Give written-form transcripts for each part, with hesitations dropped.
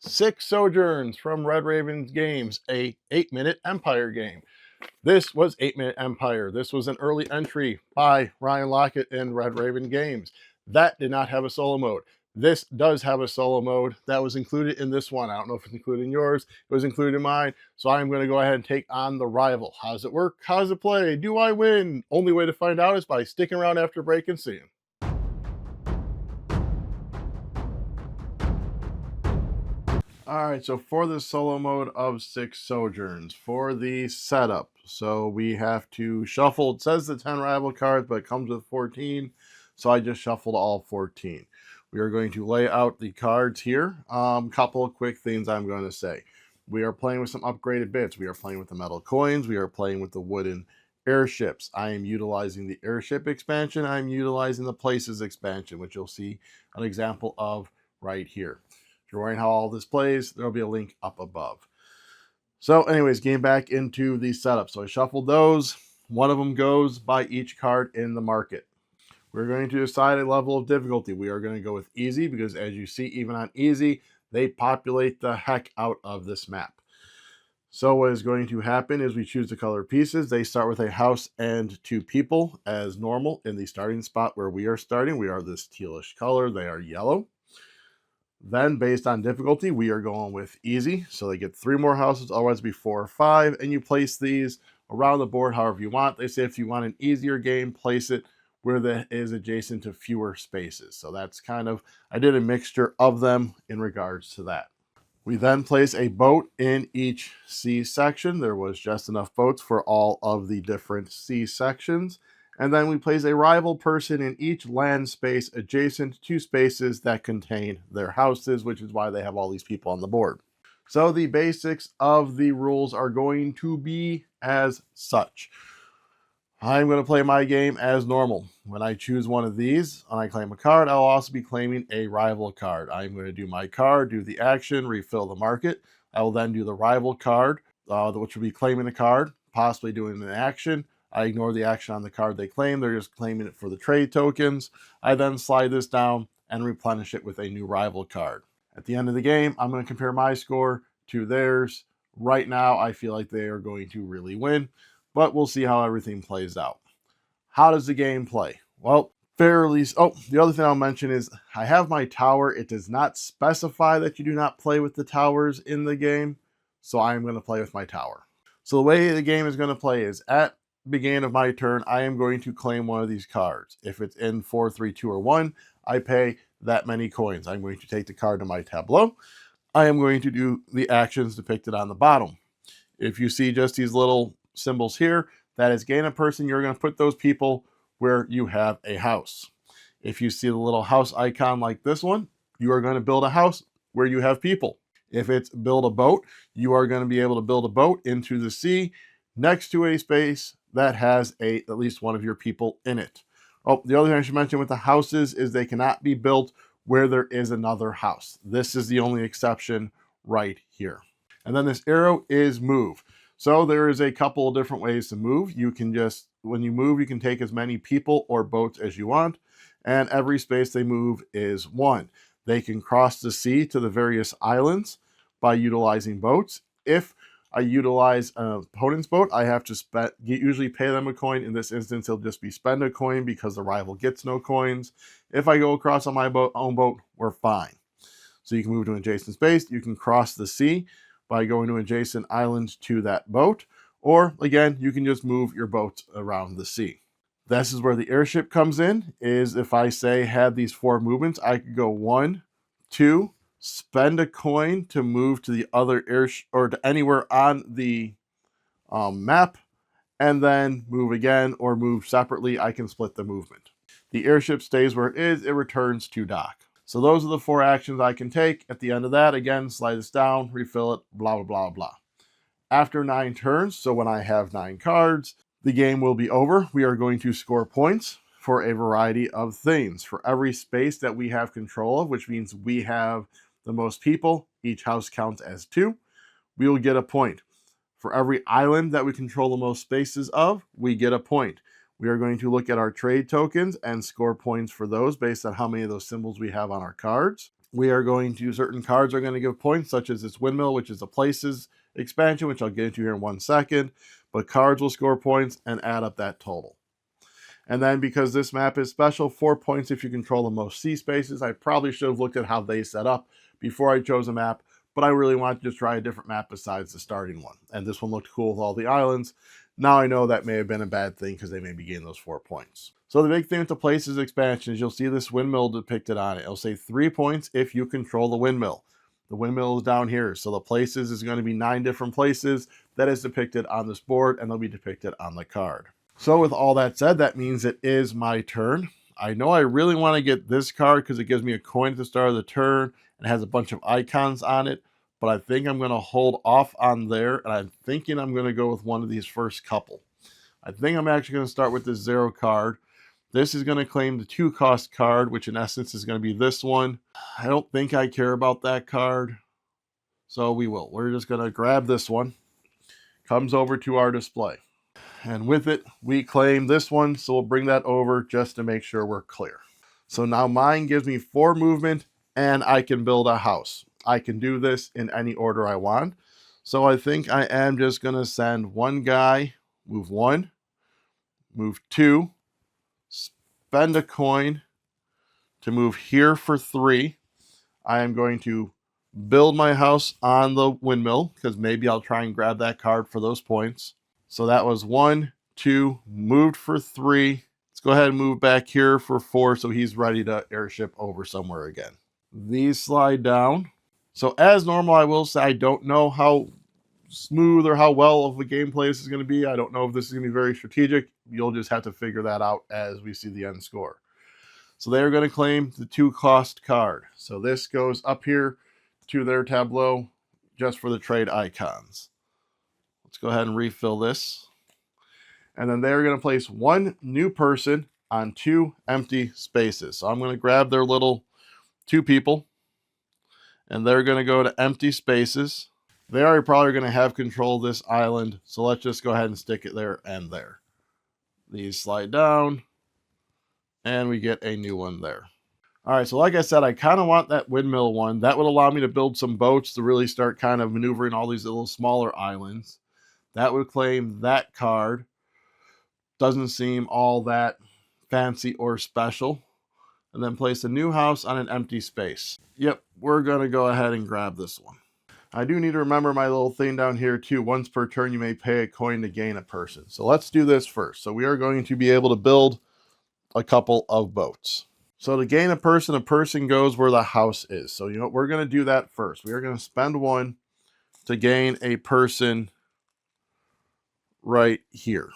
Six Sojourns from Red Ravens Games, a 8-minute Empire game. This was 8-minute Empire. This was an early entry by Ryan Lockett in Red Raven Games. That did not have a solo mode. This does have a solo mode that was included in this one. I don't know if it's included in yours. It was included in mine. So I'm going to go ahead and take on the rival. How does it work? How does it play? Do I win? Only way to find out is by sticking around after break and seeing. All right, so for the solo mode of Six Sojourns, for the setup, so we have to shuffle. It says the 10 rival cards, but it comes with 14, so I just shuffled all 14. We are going to lay out the cards here. Couple of quick things I'm going to say. We are playing with some upgraded bits. We are playing with the metal coins. We are playing with the wooden airships. I am utilizing the airship expansion. I'm utilizing the places expansion, which you'll see an example of right here. If you're wondering how all this plays, there'll be a link up above. So anyways, getting back into the setup. So I shuffled those. One of them goes by each card in the market. We're going to decide a level of difficulty. We are going to go with easy because as you see, even on easy, they populate the heck out of this map. So what is going to happen is we choose the color pieces. They start with a house and 2 people as normal in the starting spot where we are starting. We are this tealish color. They are yellow. Then, based on difficulty, we are going with easy. So they get 3 more houses, otherwise it'd be 4 or 5. And you place these around the board however you want. They say if you want an easier game, place it where that is adjacent to fewer spaces. So that's kind of, I did a mixture of them in regards to that. We then place a boat in each C section. There was just enough boats for all of the different C sections. And then we place a rival person in each land space adjacent to spaces that contain their houses, which is why they have all these people on the board. So the basics of the rules are going to be as such. I'm going to play my game as normal. When I choose one of these and I claim a card, I'll also be claiming a rival card. I'm going to do my card, do the action, refill the market. I will then do the rival card, which will be claiming a card, possibly doing an action. I ignore the action on the card they claim. They're just claiming it for the trade tokens. I then slide this down and replenish it with a new rival card. At the end of the game, I'm going to compare my score to theirs. Right now, I feel like they are going to really win, but we'll see how everything plays out. How does the game play? Well, the other thing I'll mention is I have my tower. It does not specify that you do not play with the towers in the game, so I'm going to play with my tower. So the way the game is going to play is at beginning of my turn, I am going to claim one of these cards. If it's in 4, 3, 2, or 1, I pay that many coins. I'm going to take the card to my tableau. I am going to do the actions depicted on the bottom. If you see just these little symbols here, that is gain a person. You're going to put those people where you have a house. If you see the little house icon like this one, you are going to build a house where you have people. If it's build a boat, you are going to be able to build a boat into the sea next to a space that has at least one of your people in it. Oh, the other thing I should mention with the houses is they cannot be built where there is another house. This is the only exception right here. And then this arrow is move. So there is a couple of different ways to move. You can just, when you move, you can take as many people or boats as you want. And every space they move is 1. They can cross the sea to the various islands by utilizing boats. If I utilize an opponent's boat, I have to usually pay them a coin. In this instance, it'll just be spend a coin because the rival gets no coins. If I go across on my own boat, we're fine. So you can move to an adjacent space. You can cross the sea by going to adjacent islands to that boat. Or again, you can just move your boat around the sea. This is where the airship comes in, is if I say had these 4 movements, I could go 1, 2, spend a coin to move to the other airship or to anywhere on the map, and then move again or move separately. I can split the movement. The airship stays where it is. It returns to dock. So those are the 4 actions I can take. At the end of that, again, slide this down, refill it, blah, blah, blah, blah. After 9 turns, so when I have 9 cards, the game will be over. We are going to score points for a variety of things. For every space that we have control of, which means we have the most people, each house counts as 2, we will get a point. For every island that we control the most spaces of, we get a point. We are going to look at our trade tokens and score points for those based on how many of those symbols we have on our cards. we are going to, certain cards are going to give points, such as this windmill, which is a places expansion, which I'll get into here in 1 second. But cards will score points and add up that total. And then because this map is special, 4 points if you control the most sea spaces. I probably should have looked at how they set up before I chose a map, but I really wanted to just try a different map besides the starting one. And this one looked cool with all the islands. Now I know that may have been a bad thing because they may be getting those 4 points. So the big thing with the places expansion is you'll see this windmill depicted on it. It'll say 3 points if you control the windmill. The windmill is down here. So the places is going to be 9 different places that is depicted on this board, and they'll be depicted on the card. So with all that said, that means it is my turn. I know I really want to get this card because it gives me a coin at the start of the turn and has a bunch of icons on it, but I think I'm going to hold off on there, and I'm thinking I'm going to go with one of these first couple. I think I'm actually going to start with this 0 card. This is going to claim the 2-cost card, which in essence is going to be this one. I don't think I care about that card, so we will. We're just going to grab this one. Comes over to our display. And with it, we claim this one, so we'll bring that over just to make sure we're clear. So now mine gives me 4 movement, and I can build a house. I can do this in any order I want. So I think I am just going to send one guy, move 1, move 2, spend a coin to move here for 3. I am going to build my house on the windmill, because maybe I'll try and grab that card for those points. So that was 1, 2, moved for 3. Let's go ahead and move back here for 4 so he's ready to airship over somewhere again. These slide down. So as normal, I will say I don't know how smooth or how well of a gameplay this is going to be. I don't know if this is going to be very strategic. You'll just have to figure that out as we see the end score. So they're going to claim the 2-cost card. So this goes up here to their tableau just for the trade icons. Let's go ahead and refill this. And then they're going to place 1 new person on 2 empty spaces. So I'm going to grab their little 2 people, and they're going to go to empty spaces. They are probably going to have control of this island, so let's just go ahead and stick it there and there. These slide down, and we get a new one there. All right, so like I said, I kind of want that windmill one. That would allow me to build some boats to really start kind of maneuvering all these little smaller islands. That would claim that card. Doesn't seem all that fancy or special. And then place a new house on an empty space. Yep, we're going to go ahead and grab this one. I do need to remember my little thing down here too. Once per turn, you may pay a coin to gain a person. So let's do this first. So we are going to be able to build a couple of boats. So to gain a person goes where the house is. So you know, we're going to do that first. We are going to spend 1 to gain a person right here.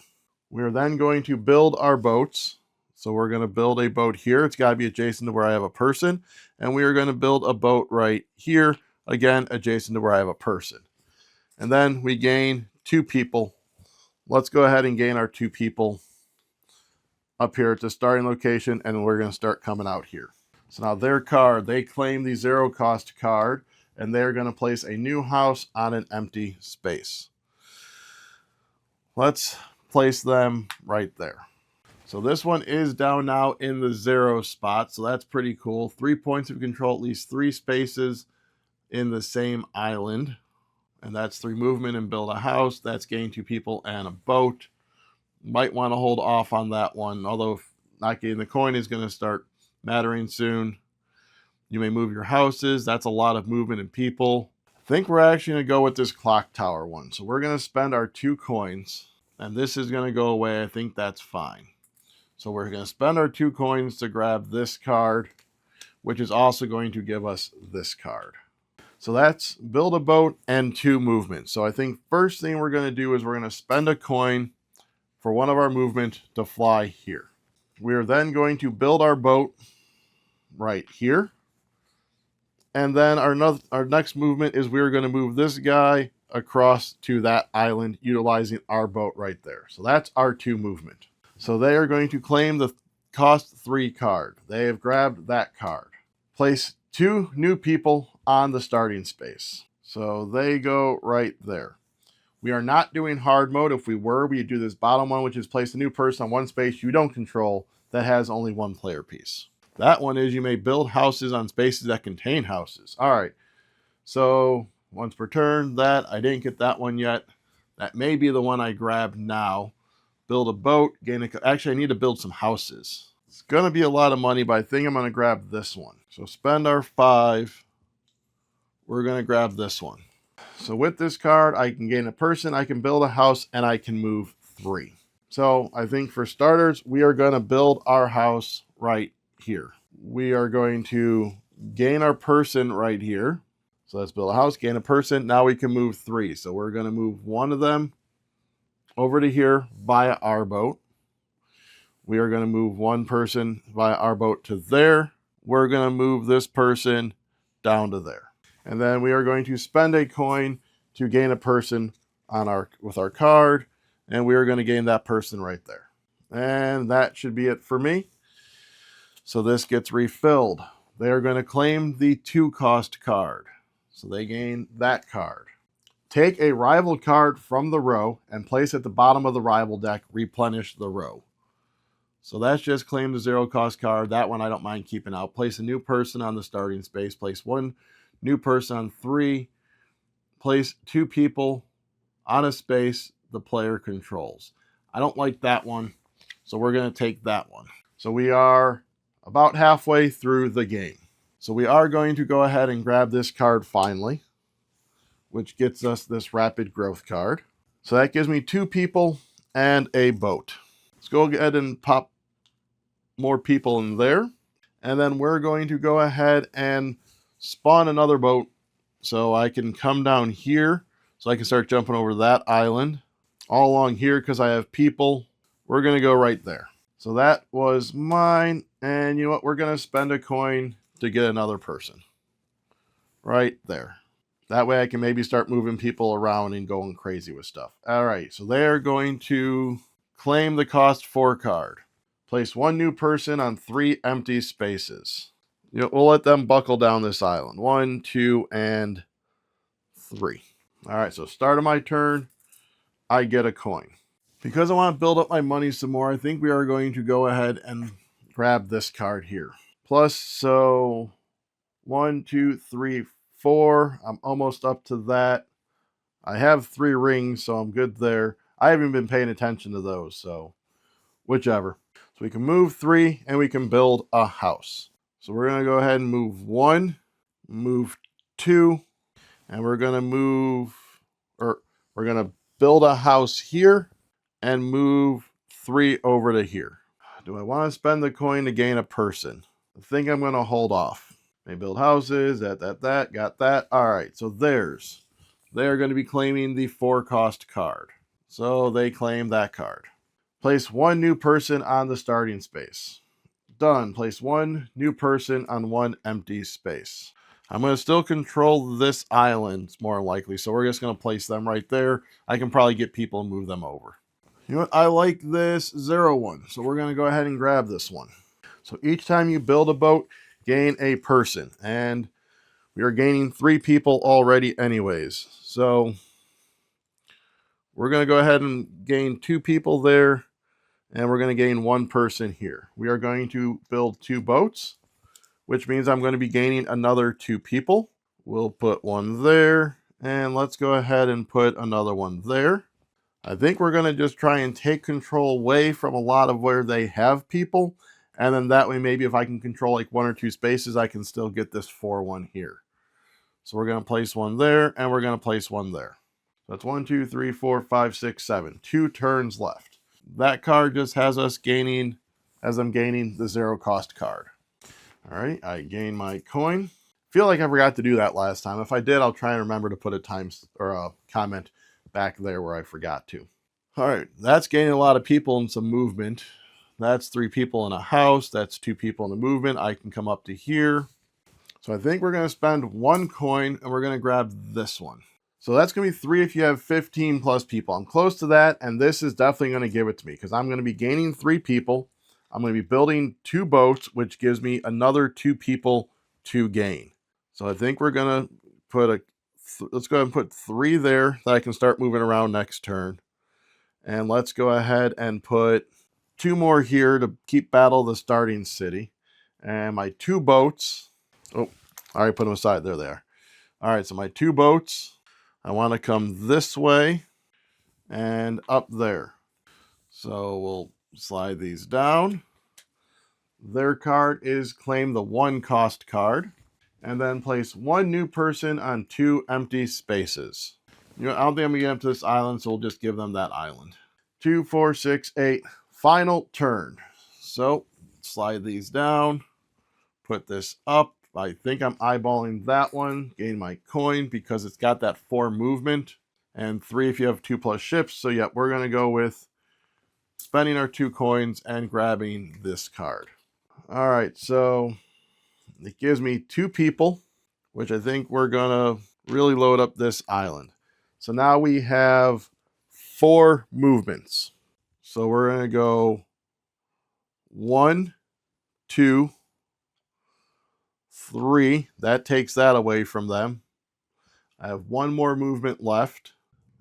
We're then going to build our boats. So we're going to build a boat here. It's got to be adjacent to where I have a person. And we are going to build a boat right here, again, adjacent to where I have a person. And then we gain 2 people. Let's go ahead and gain our 2 people up here at the starting location, and we're going to start coming out here. So now their card, they claim the 0-cost card, and they're going to place a new house on an empty space. Let's place them right there. So this one is down now in the 0 spot, so that's pretty cool. 3 points if you control at least 3 spaces in the same island. And that's 3 movement and build a house. That's gain 2 people and a boat. Might want to hold off on that one, although not getting the coin is going to start mattering soon. You may move your houses. That's a lot of movement and people. I think we're actually going to go with this clock tower one. So we're going to spend our 2 coins, and this is going to go away. I think that's fine. So we're going to spend our 2 coins to grab this card, which is also going to give us this card. So that's build a boat and 2 movement. So I think first thing we're going to do is we're going to spend a coin for one of our movement to fly here. We are then going to build our boat right here. And then our next movement is we're going to move this guy across to that island utilizing our boat right there. So that's our 2 movement. So they are going to claim the cost 3 card. They have grabbed that card. Place 2 new people on the starting space. So they go right there. We are not doing hard mode. If we were, we'd do this bottom one, which is place a new person on 1 space you don't control that has only 1 player piece. That one is you may build houses on spaces that contain houses. All right. So once per turn, that I didn't get that one yet. That may be the one I grab now. Build a boat, gain a... Actually, I need to build some houses. It's going to be a lot of money, but I think I'm going to grab this one. So spend our 5. We're going to grab this one. So with this card, I can gain a person, I can build a house, and I can move 3. So I think for starters, we are going to build our house right here. We are going to gain our person right here. So let's build a house, gain a person. Now we can move 3. So we're going to move one of them over to here via our boat. We are going to move one person via our boat to there. We're going to move this person down to there. And then we are going to spend a coin to gain a person on with our card. And we are going to gain that person right there. And that should be it for me. So this gets refilled. They are going to claim the 2-cost card. So they gain that card. Take a rival card from the row and place at the bottom of the rival deck. Replenish the row. So that's just claim the 0-cost card. That one I don't mind keeping out. Place a new person on the starting space. Place 1 new person on 3. Place 2 people on a space the player controls. I don't like that one, so we're going to take that one. So we are about halfway through the game. So we are going to go ahead and grab this card finally, which gets us this rapid growth card. So that gives me 2 people and a boat. Let's go ahead and pop more people in there. And then we're going to go ahead and spawn another boat so I can come down here so I can start jumping over that island. All along here because I have people. We're going to go right there. So that was mine. And you know what? We're going to spend a coin to get another person. Right there. That way I can maybe start moving people around and going crazy with stuff. All right. So they are going to claim the cost 4 card. Place 1 new person on 3 empty spaces. We'll let them buckle down this island. 1, 2, and 3. All right. So start of my turn. I get a coin. Because I want to build up my money some more, I think we are going to go ahead and grab this card here. Plus, so 1, 2, 3, 4. I'm almost up to that. I have 3 rings, so I'm good there. I haven't been paying attention to those, so whichever. So we can move 3 and we can build a house. So we're going to go ahead and move 1, move 2, and we're going to build a house here and move 3 over to here. Do I want to spend the coin to gain a person? I think I'm going to hold off. They build houses, got that. All right, so they're going to be claiming the 4-cost card. So they claim that card. Place 1 new person on the starting space. Done. Place 1 new person on 1 empty space. I'm going to still control this island, more likely. So we're just going to place them right there. I can probably get people and move them over. You know what? I like this 0 one. So we're going to go ahead and grab this one. So each time you build a boat, gain a person. And we are gaining 3 people already anyways. So we're going to go ahead and gain 2 people there. And we're going to gain 1 person here. We are going to build 2 boats, which means I'm going to be gaining another 2 people. We'll put 1 there, and let's go ahead and put another one there. I think we're going to just try and take control away from a lot of where they have people, and then that way maybe if I can control like 1 or 2 spaces, I can still get this 4-1 here. So we're going to place 1 there, and we're going to place 1 there. That's 1, 2, 3, 4, 5, 6, 7. 2 turns left. That card just has us gaining, as I'm gaining the 0-cost card. All right, I gain my coin. Feel like I forgot to do that last time. If I did, I'll try and remember to put a comment back there where I forgot to. All right, that's gaining a lot of people and some movement. That's 3 people in a house. That's 2 people in the movement. I can come up to here. So I think we're going to spend 1 coin and we're going to grab this one. So that's going to be 3 if you have 15 plus people. I'm close to that, and this is definitely going to give it to me because I'm going to be gaining 3 people. I'm going to be building 2 boats, which gives me another 2 people to gain. So I think we're going to put let's go ahead and put 3 there that I can start moving around next turn. And let's go ahead and put 2 more here to keep battle the starting city. And my 2 boats. Oh, I already put them aside. There they are. All right, so my 2 boats. I want to come this way and up there. So we'll slide these down. Their card is claim the 1 cost card. And then place 1 new person on 2 empty spaces. You know, I don't think I'm going to get up to this island, so we'll just give them that island. 2, 4, 6, 8. Final turn. So slide these down. Put this up. I think I'm eyeballing that one. Gain my coin because it's got that 4 movement. And 3 if you have 2+ ships. So yeah, we're going to go with spending our 2 coins and grabbing this card. All right, so it gives me 2 people, which I think we're going to really load up this island. So now we have 4 movements. So we're going to go 1, 2, 3. That takes that away from them. I have 1 more movement left.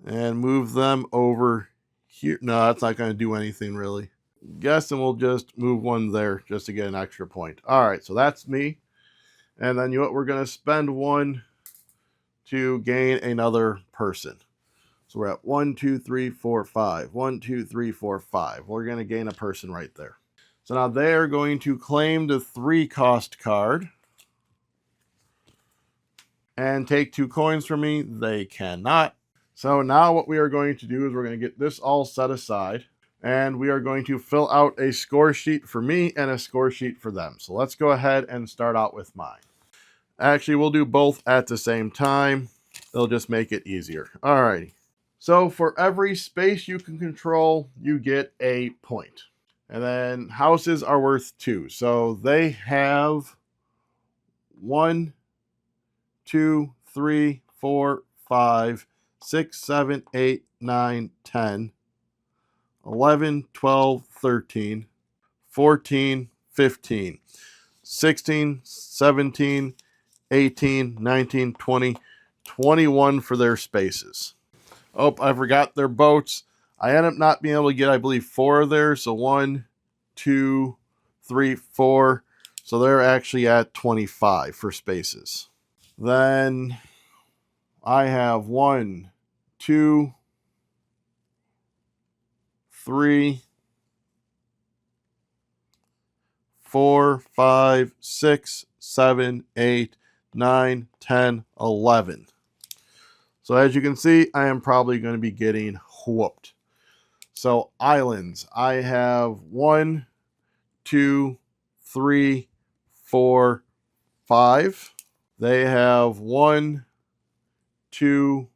And move them over here. No, that's not going to do anything really. Guessing we'll just move 1 there just to get an extra point. All right, so that's me. And then you know what? We're going to spend 1 to gain another person. So we're at 1, 2, 3, 4, 5. 1, 2, 3, 4, 5. We're going to gain a person right there. So now they are going to claim the 3 cost card and take 2 coins from me. They cannot. So now what we are going to do is we're going to get this all set aside. And we are going to fill out a score sheet for me and a score sheet for them. So let's go ahead and start out with mine. Actually, we'll do both at the same time. It'll just make it easier. Alrighty. So for every space you can control, you get a point. And then houses are worth 2. So they have 1, 2, 3, 4, 5, 6, 7, 8, 9, 10, 11, 12, 13, 14, 15, 16, 17, 18, 19, 20, 21 for their spaces. Oh, I forgot their boats. I end up not being able to get, I believe, 4 of theirs. So 1, 2, 3, 4. So they're actually at 25 for spaces. Then I have 1, 2, 3, 4, 5, 6, 7, 8, 9, 10, 11. So as you can see, I am probably going to be getting whooped. So islands, I have 1, 2, 3, 4, 5. They have 1, 2,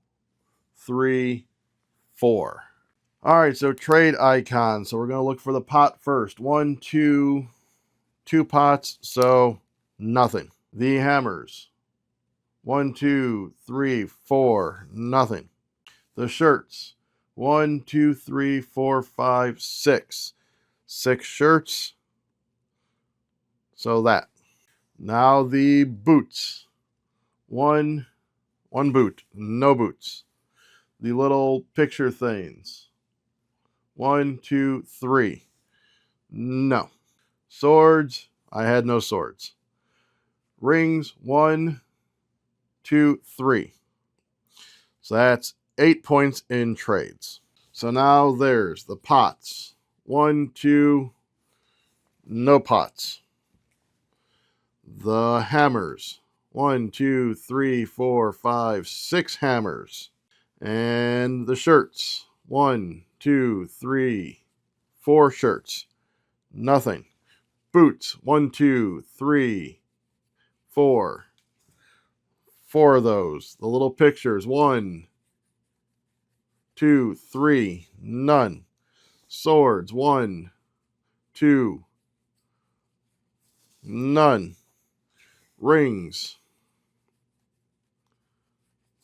3, 4. All right, so trade icons. So we're going to look for the pot first. 1, 2, 2 pots, so nothing. The hammers. 1, 2, 3, 4, nothing. The shirts. 1, 2, 3, 4, 5, 6. 6 shirts. So that. Now the boots. 1 boot. No boots. The little picture things. 1, 2, 3. No. Swords. I had no swords. Rings. 1, 2, 3. So that's 8 points in trades. So now there's the pots. 1, 2, no pots. The hammers. 1, 2, 3, 4, 5, 6 hammers. And the shirts. 1, 2, 3, 4 shirts. Nothing. Boots. 1, 2, 3, 4. 4 of those. The little pictures. 1, 2, 3. None. Swords. 1, 2. None. Rings.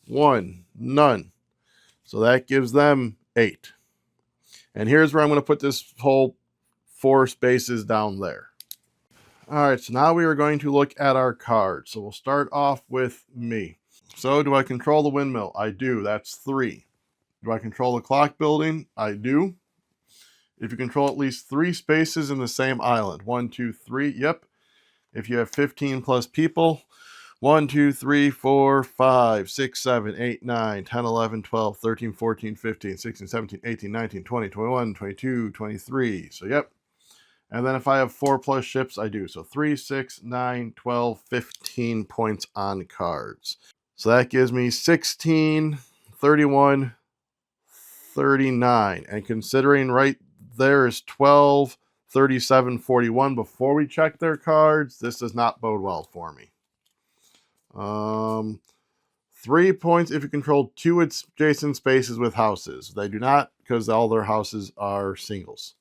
1. None. So that gives them 8. And here's where I'm going to put this whole 4 spaces down there. All right, so now we are going to look at our cards. So we'll start off with me. So do I control the windmill? I do. That's 3. Do I control the clock building? I do. If you control at least 3 spaces in the same island. 1, 2, 3. Yep. If you have 15 plus people, 1, 2, 3, 4, 5, 6, 7, 8, 9, 10, 11, 12, 13, 14, 15, 16, 17, 18, 19, 20, 21, 22, 23. So, yep. And then if I have 4 plus ships, I do. So 3, 6, 9, 12, 15 points on cards. So that gives me 16, 31, 39. And considering right there is 12, 37, 41 before we check their cards, this does not bode well for me. 3 points if you control 2 adjacent spaces with houses. They do not, because all their houses are singles.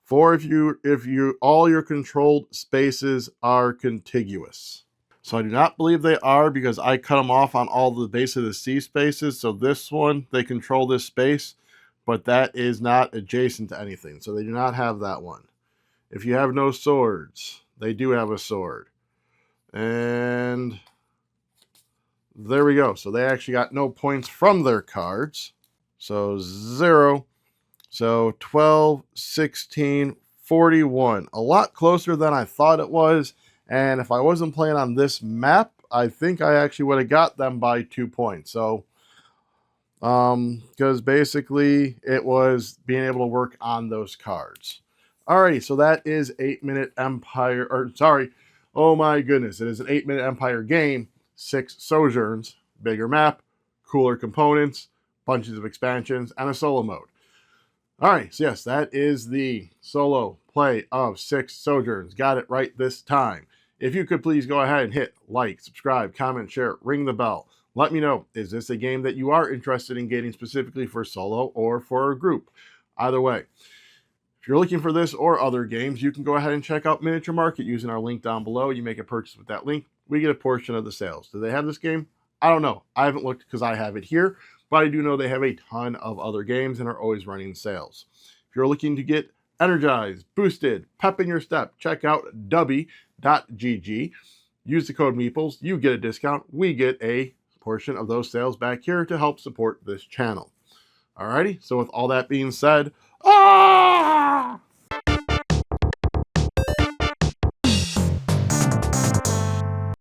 4 if all your controlled spaces are contiguous. So I do not believe they are, because I cut them off on all the base of the C spaces. So this one, they control this space, but that is not adjacent to anything. So they do not have that one. If you have no swords, they do have a sword. And there we go. So they actually got no points from their cards. So 0. So 12, 16, 41. A lot closer than I thought it was. And if I wasn't playing on this map, I think I actually would have got them by 2 points. So, because basically it was being able to work on those cards. Alrighty, so that is 8-Minute Empire, or sorry, oh my goodness, it is an 8-Minute Empire game, 6 Sojourns, bigger map, cooler components, bunches of expansions, and a solo mode. Alright, so yes, that is the solo play of 6 Sojourns. Got it right this time. If you could please go ahead and hit like, subscribe, comment, share, ring the bell. Let me know, is this a game that you are interested in getting specifically for solo or for a group? Either way. If you're looking for this or other games, you can go ahead and check out Miniature Market using our link down below. You make a purchase with that link, we get a portion of the sales. Do they have this game? I don't know. I haven't looked because I have it here, but I do know they have a ton of other games and are always running sales. If you're looking to get energized, boosted, pep in your step, check out dubby.gg. Use the code Meeples. You get a discount. We get a portion of those sales back here to help support this channel. Alrighty, so with all that being said,